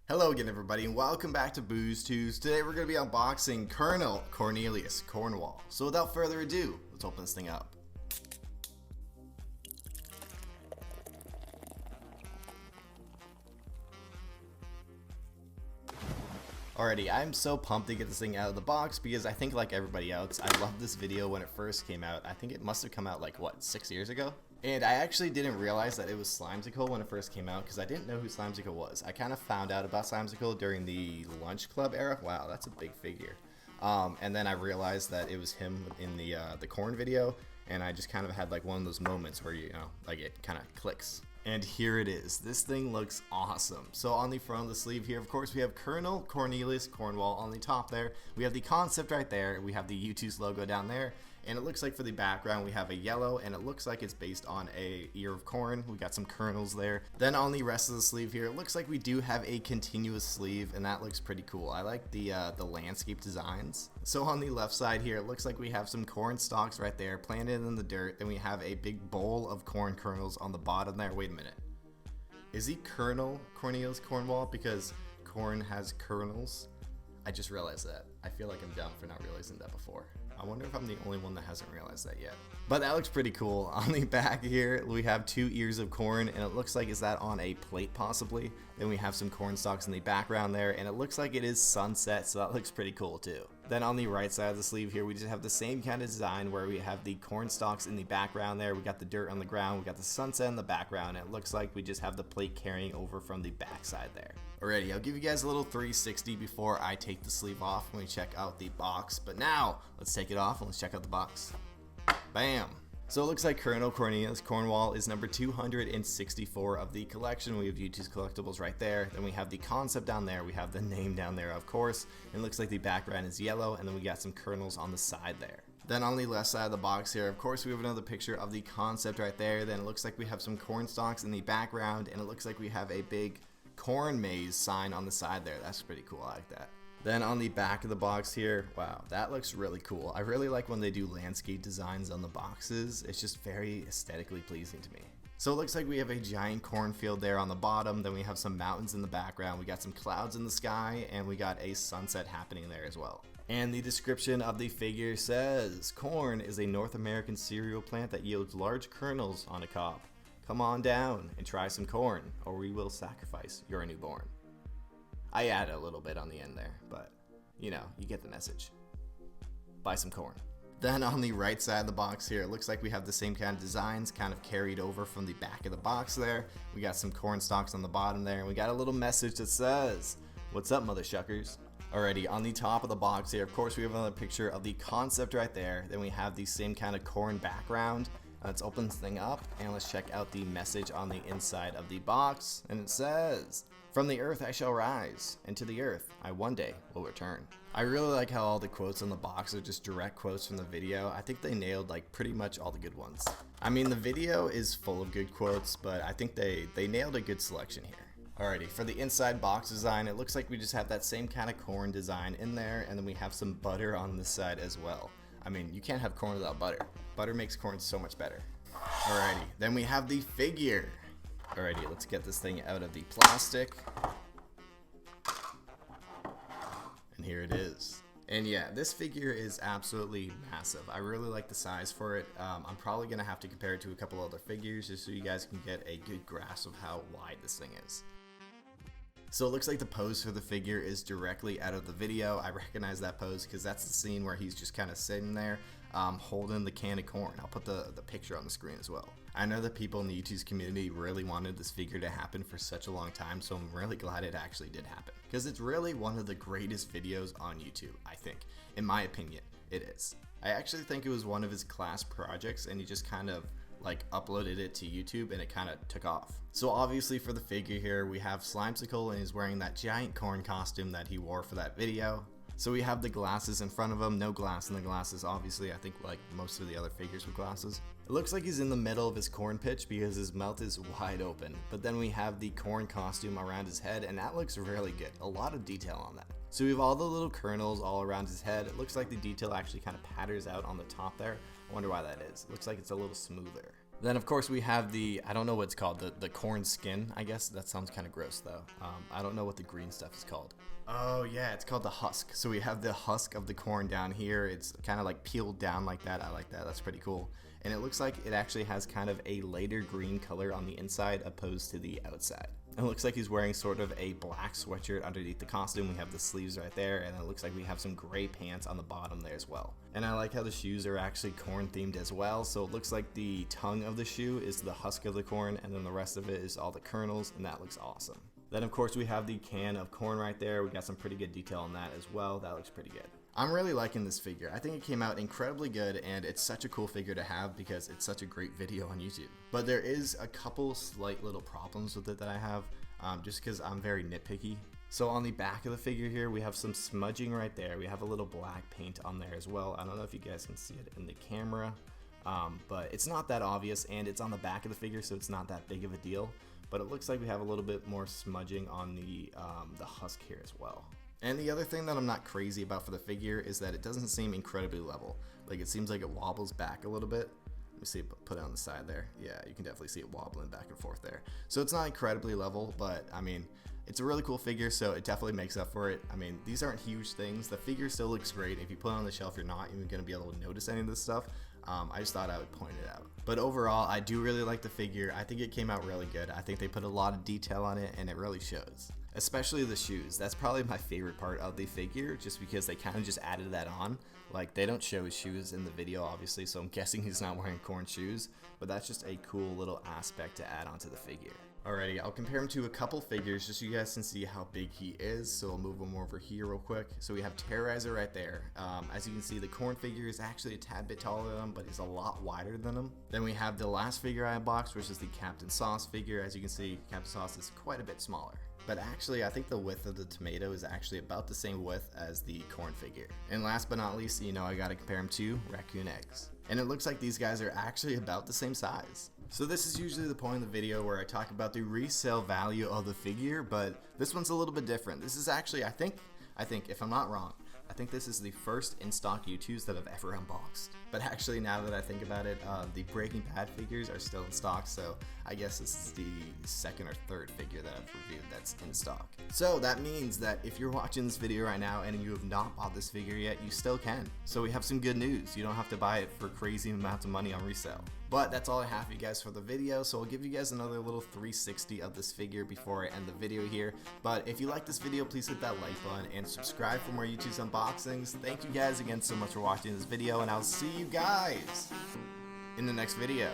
Hello again everybody and welcome back to Boozetooz. Today we're going to be unboxing Cornelius, Cornwall. So without further ado, let's open this thing up. Alrighty, I'm so pumped to get this thing out of the box because I think like everybody else, I loved this video when it first came out. I think it must have come out like, what, 6 years ago? And I actually didn't realize that it was Slimecicle when it first came out because I didn't know who Slimecicle was. I kind of found out about Slimecicle during the Lunch Club era. Wow, that's a big figure. And then I realized that it was him in the corn video, and I just kind of had like one of those moments where, you know, like it kind of clicks. And here it is. This thing looks awesome. So on the front of the sleeve here, of course, we have Colonel Cornelius Cornwall on the top there. We have the concept right there. We have the Youtooz logo down there. And it looks like for the background, we have a yellow, and it looks like it's based on a ear of corn. We got some kernels there. Then on the rest of the sleeve here, it looks like we do have a continuous sleeve, and that looks pretty cool. I like the landscape designs. So on the left side here, it looks like we have some corn stalks right there planted in the dirt. Then we have a big bowl of corn kernels on the bottom there. Wait a minute. Is he Colonel Cornelius Cornwall because corn has kernels? I just realized that. I feel like I'm dumb for not realizing that before. I wonder if I'm the only one that hasn't realized that yet. But that looks pretty cool. On the back here, we have 2 ears of corn, and it looks like, is that on a plate possibly? Then we have some corn stalks in the background there, and it looks like it is sunset, so that looks pretty cool too. Then on the right side of the sleeve here, we just have the same kind of design where we have the corn stalks in the background there. We got the dirt on the ground, we got the sunset in the background, and it looks like we just have the plate carrying over from the back side there. Alrighty, I'll give you guys a little 360 before I take the sleeve off when we check out the box. But now, let's take it off and let's check out the box. Bam! So it looks like Colonel Cornelius Cornwall is number 264 of the collection. We have Youtooz collectibles right there. Then we have the concept down there. We have the name down there, of course. It looks like the background is yellow, and then we got some kernels on the side there. Then on the left side of the box here, of course, we have another picture of the concept right there. Then it looks like we have some corn stalks in the background, and it looks like we have a big corn maze sign on the side there. That's pretty cool. I like that. Then on the back of the box here, wow, that looks really cool. I really like when they do landscape designs on the boxes. It's just very aesthetically pleasing to me. So it looks like we have a giant cornfield there on the bottom. Then we have some mountains in the background. We got some clouds in the sky, and we got a sunset happening there as well. And the description of the figure says, corn is a North American cereal plant that yields large kernels on a cob. Come on down and try some corn, or we will sacrifice your newborn. I add a little bit on the end there, but you know, you get the message. Buy some corn. Then on the right side of the box here, it looks like we have the same kind of designs kind of carried over from the back of the box there. We got some corn stalks on the bottom there, and we got a little message that says, "What's up, mother shuckers?" Alrighty, on the top of the box here, of course, we have another picture of the concept right there. Then we have the same kind of corn background. Let's open this thing up and let's check out the message on the inside of the box. And it says, "From the earth I shall rise, and to the earth I one day will return." I really like how all the quotes on the box are just direct quotes from the video. I think they nailed like pretty much all the good ones. I mean, the video is full of good quotes, but I think they nailed a good selection here. Alrighty, for the inside box design, it looks like we just have that same kind of corn design in there, and then we have some butter on this side as well. I mean, you can't have corn without butter. Butter makes corn so much better. Alrighty, then we have the figure. Alrighty, let's get this thing out of the plastic. And here it is. And yeah, this figure is absolutely massive. I really like the size for it. I'm probably going to have to compare it to a couple other figures just so you guys can get a good grasp of how wide this thing is. So it looks like the pose for the figure is directly out of the video. I recognize that pose because that's the scene where he's just kind of sitting there holding the can of corn. I'll put the picture on the screen as well. I know that people in the Youtooz community really wanted this figure to happen for such a long time, so I'm really glad it actually did happen. Because it's really one of the greatest videos on YouTube, I think. In my opinion, it is. I actually think it was one of his class projects, and he just kind of like uploaded it to YouTube and it kind of took off. So obviously for the figure here, we have Slimecicle, and he's wearing that giant corn costume that he wore for that video. So we have the glasses in front of him, no glass in the glasses, obviously. I think like most of the other figures with glasses. It looks like he's in the middle of his corn pitch because his mouth is wide open. But then we have the corn costume around his head, and that looks really good. A lot of detail on that. So we have all the little kernels all around his head. It looks like the detail actually kind of patterns out on the top there. I wonder why that is. It looks like it's a little smoother. Then of course we have the, I don't know what it's called, the corn skin, I guess. That sounds kind of gross though. I don't know what the green stuff is called. Oh yeah, it's called the husk. So we have the husk of the corn down here. It's kind of like peeled down like that. I like that. That's pretty cool. And it looks like it actually has kind of a lighter green color on the inside opposed to the outside. It looks like he's wearing sort of a black sweatshirt underneath the costume. We have the sleeves right there, and it looks like we have some gray pants on the bottom there as well. And I like how the shoes are actually corn themed as well. So it looks like the tongue of the shoe is the husk of the corn, and then the rest of it is all the kernels, and that looks awesome. Then of course we have the can of corn right there. We got some pretty good detail on that as well. That looks pretty good. I'm really liking this figure. I think it came out incredibly good, and it's such a cool figure to have because it's such a great video on YouTube. But there is a couple slight little problems with it that I have, just because I'm very nitpicky. So on the back of the figure here, we have some smudging right there. We have a little black paint on there as well. I don't know if you guys can see it in the camera, but it's not that obvious, and it's on the back of the figure, so it's not that big of a deal. But it looks like we have a little bit more smudging on the husk here as well. And the other thing that I'm not crazy about for the figure is that it doesn't seem incredibly level. Like, it seems like it wobbles back a little bit. Let me see, put it on the side there. Yeah, you can definitely see it wobbling back and forth there. So it's not incredibly level, but I mean, it's a really cool figure, so it definitely makes up for it. I mean, these aren't huge things. The figure still looks great. If you put it on the shelf, you're not even going to be able to notice any of this stuff. I just thought I would point it out. But overall, I do really like the figure. I think it came out really good. I think they put a lot of detail on it, and it really shows. Especially the shoes. That's probably my favorite part of the figure, just because they kind of just added that on. Like, they don't show his shoes in the video, obviously, so I'm guessing he's not wearing corn shoes. But that's just a cool little aspect to add onto the figure. Alrighty, I'll compare him to a couple figures just so you guys can see how big he is. So I'll move him over here real quick. So we have Terrorizer right there. As you can see, the corn figure is actually a tad bit taller than him, but he's a lot wider than him. Then we have the last figure I unboxed, which is the Captain Sauce figure. As you can see, Captain Sauce is quite a bit smaller. But actually, I think the width of the tomato is actually about the same width as the corn figure. And last but not least, you know, I gotta compare him to Raccoon Eggs. And it looks like these guys are actually about the same size. So this is usually the point of the video where I talk about the resale value of the figure, but this one's a little bit different. This is actually, I think, if I'm not wrong, I think this is the first in-stock Youtooz that I've ever unboxed. But actually, now that I think about it, the Breaking Bad figures are still in stock, so I guess this is the second or third figure that I've reviewed that's in stock. So that means that if you're watching this video right now and you have not bought this figure yet, you still can. So we have some good news. You don't have to buy it for crazy amounts of money on resale. But that's all I have for you guys for the video, so I'll give you guys another little 360 of this figure before I end the video here. But if you like this video, please hit that like button and subscribe for more Youtooz unboxings. Thank you guys again so much for watching this video, and I'll see you guys in the next video.